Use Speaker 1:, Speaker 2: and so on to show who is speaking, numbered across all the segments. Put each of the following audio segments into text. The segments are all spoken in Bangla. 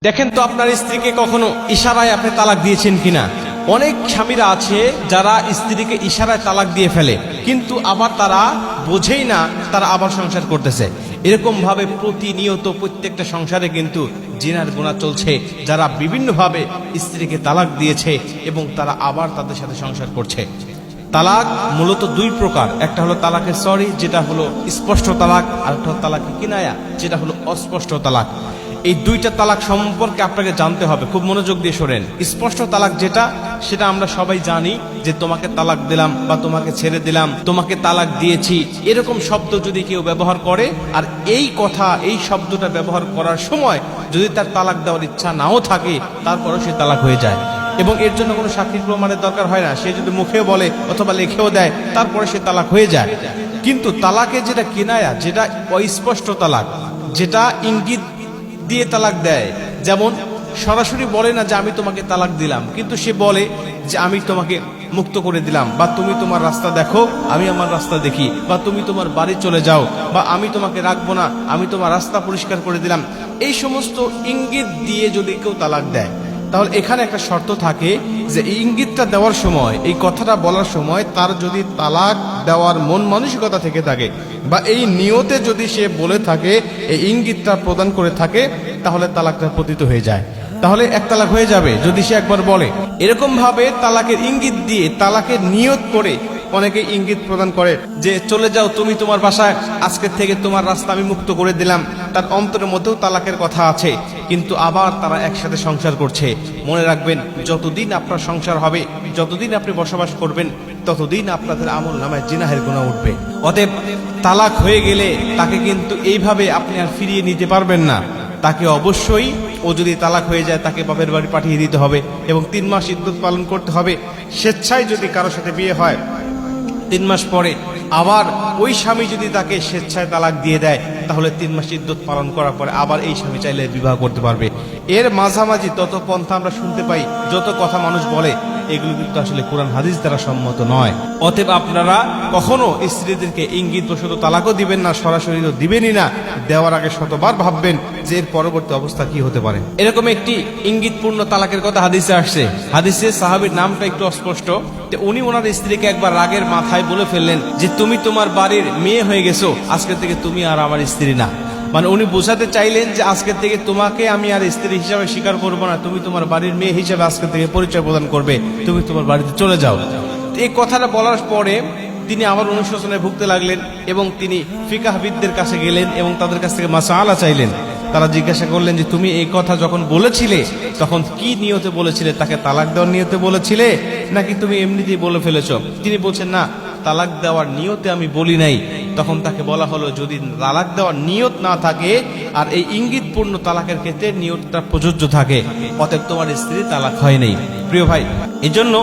Speaker 1: দেখেন তো আপনার স্ত্রীকে কখনো ইশারায় আপনি তালাক দিয়েছেন কিনা। অনেক স্বামীরা আছে যারা স্ত্রীকে ইশারায় তালাক দিয়ে ফেলে, কিন্তু আবার তারা বোঝেই না, তারা আবার সংসার করতেছে। এরকম ভাবে প্রতিনিয়ত প্রত্যেকটা সংসারে কিন্তু জিনার গুনাহ চলছে, যারা বিভিন্নভাবে স্ত্রীকে তালাক দিয়েছে এবং তারা আবার তাদের সাথে সংসার করছে। তালাক মূলত দুই প্রকার, একটা হলো তালাকের সরি, যেটা হলো স্পষ্ট তালাক, আর একটা হলো তালাকে কিনায়া, যেটা হলো অস্পষ্ট তালাক। এই দুইটা তালাক সম্পর্কে আপনাকে জানতে হবে, খুব মনোযোগ দিয়ে শোনেন। স্পষ্ট তালাক যেটা, সেটা আমরা সবাই জানি যে তোমাকে তালাক দিলাম বা তোমাকে ছেড়ে দিলাম, তোমাকে তালাক দিয়েছি, এরকম শব্দ যদি কেউ ব্যবহার করে, আর এই কথা এই শব্দটা ব্যবহার করার সময় যদি তার তালাক দেওয়ার ইচ্ছা নাও থাকে, তারপরেও সে তালাক হয়ে যায় এবং এর জন্য কোনো সাক্ষীর প্রমাণের দরকার হয় না। সে যদি মুখেও বলে অথবা লিখেও দেয়, তারপরে সে তালাক হয়ে যায়। কিন্তু তালাকে যেটা কিনায়া, যেটা অস্পষ্ট তালাক, যেটা ইঙ্গিত দিয়ে তালাক দেয়, যেমন সরাসরি বলে না যে আমি তোমাকে তালাক দিলাম, কিন্তু সে বলে যে আমি তোমাকে মুক্ত করে দিলাম, বা তুমি তোমার রাস্তা দেখো, আমি আমার রাস্তা দেখি, বা তুমি তোমার বাড়ি চলে যাও, বা আমি তোমাকে রাখবো না, আমি তোমার রাস্তা পরিষ্কার করে দিলাম। এই সমস্ত ইঙ্গিত দিয়ে যদি কেউ তালাক দেয়, তাহলে এখানে একটা শর্ত থাকে যে এই ইঙ্গিতটা দেওয়ার সময়, এই কথাটা বলার সময় তার যদি তালাক দেওয়ার মন মানসিকতা থেকে থাকে, বা এই নিয়তে যদি সে বলে থাকে, এই ইঙ্গিতটা প্রদান করে থাকে, তাহলে তালাকটা পতিত হয়ে যায়, তাহলে এক তালাক হয়ে যাবে যদি সে একবার বলে। এরকম ভাবে তালাকের ইঙ্গিত দিয়ে, তালাকের নিয়ত করে অনেকে ইঙ্গিত প্রদান করে যে চলে যাও তুমি তোমার বাসায়, আজকের থেকে তোমার রাস্তা আমি মুক্ত করে দিলাম। তার অন্তরের মধ্যেও তালাকের কথা আছে, কিন্তু আবার তারা একসাথে সংসার করছে। মনে রাখবেন, যতদিন আপনার সংসার হবে, যতদিন আপনি বসবাস করবেন, ততদিন আপনাদের আমল নামায় জিনাহের গুনাহ উঠবে। অতএব তালাক হয়ে গেলে তাকে কিন্তু এইভাবে আপনি আর ফিরিয়ে নিতে পারবেন না। তাকে অবশ্যই, ও যদি তালাক হয়ে যায়, তাকে বাপের বাড়ি পাঠিয়ে দিতে হবে এবং 3 মাস ইদ্যত পালন করতে হবে। স্বেচ্ছায় যদি কারোর সাথে বিয়ে হয়, 3 মাস পরে আবার ওই স্বামী যদি তাকে স্বেচ্ছায় তালাক দিয়ে দেয়, তাহলে 3 মাস ইদ্যত পালন করার পরে আবার এই স্বামী চাইলে বিবাহ করতে পারবে। এর মাঝামাঝি তত পন্থা আমরা শুনতে পাই, যত কথা মানুষ বলে, এগুলো কিন্তু আসলে কোরআন হাদিস দ্বারা সম্মত নয়। অতএব আপনারা কখনো স্ত্রীদেরকে ইঙ্গিত বশত তালাকও দিবেন না, সরাসরি তো দিবেনই না। দেওয়ার আগে শতবার ভাববেন যে এর পরবর্তী অবস্থা কি হতে পারে। এরকম একটি ইঙ্গিতপূর্ণ তালাকের কথা হাদিসে আসছে। হাদিসে সাহাবীর নামটা একটু অস্পষ্ট, উনি ওনার স্ত্রীকে একবার রাগের মাথায় বলে ফেললেন যে তুমি তোমার বাড়ির মেয়ে হয়ে গেছো, আজকে থেকে তুমি আর আমার স্ত্রী না। মানে উনি বোঝাতে চাইলেন যে আজকে থেকে তোমাকে আমি আর স্ত্রী হিসাবে স্বীকার করবো না, তুমি তোমার বাড়ির মেয়ে হিসাবে আজকে থেকে পরিচয় প্রদান করবে, তুমি তোমার বাড়িতে চলে যাও। এই কথাটা বলার পরে তিনি আবার অনুশোচনায় ভুগতে লাগলেন এবং তিনি ফিকাহবিদদের কাছে গেলেন এবং তাদের কাছ থেকে মাসআলা চাইলেন। তারা জিজ্ঞাসা করলেন যে তুমি এই কথা যখন বলেছিলে, তখন কি নিয়তে বলেছিলে? তাকে তালাক দেওয়ার নিয়তে বলেছিলে, নাকি তুমি এমনিতেই বলে ফেলেছো? তিনি বলছেন না, তালাক দেওয়ার নিয়তে আমি বলি নাই। তখন তাকে বলা হলো, যদি তালাক দেওয়ার নিয়ত না থাকে আর এই ইঙ্গিতপূর্ণ তালাকের ক্ষেত্রে নিয়তটা প্রযোজ্য থাকে, অতএব তোমার স্ত্রী তালাক হয় নাই। প্রিয় ভাই, এজন্য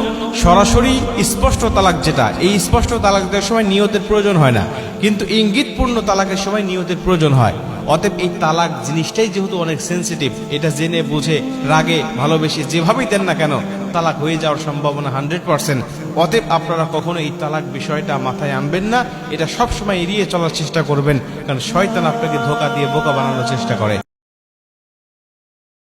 Speaker 1: সরাসরি স্পষ্ট তালাক যেটা, এই স্পষ্ট তালাক দেওয়ার সময় নিয়তের প্রয়োজন হয় না, কিন্তু ইঙ্গিতপূর্ণ তালাকের সময় নিয়তের প্রয়োজন হয়। অতএব এই তালাক জিনিসটাই যেহেতু অনেক সেন্সিটিভ, এটা জেনে বুঝে রাগে ভালোবেসে যেভাবেই দেন না কেন, তালাক হয়ে যাওয়ার সম্ভাবনা 100%। অতএব আপনারা কখনো এই তালাক বিষয়টা মাথায় আনবেন না, এটা সবসময় এড়িয়ে চলার চেষ্টা করবেন, কারণ শয়তান আপনাকে ধোঁকা দিয়ে বোকা বানানোর চেষ্টা করে।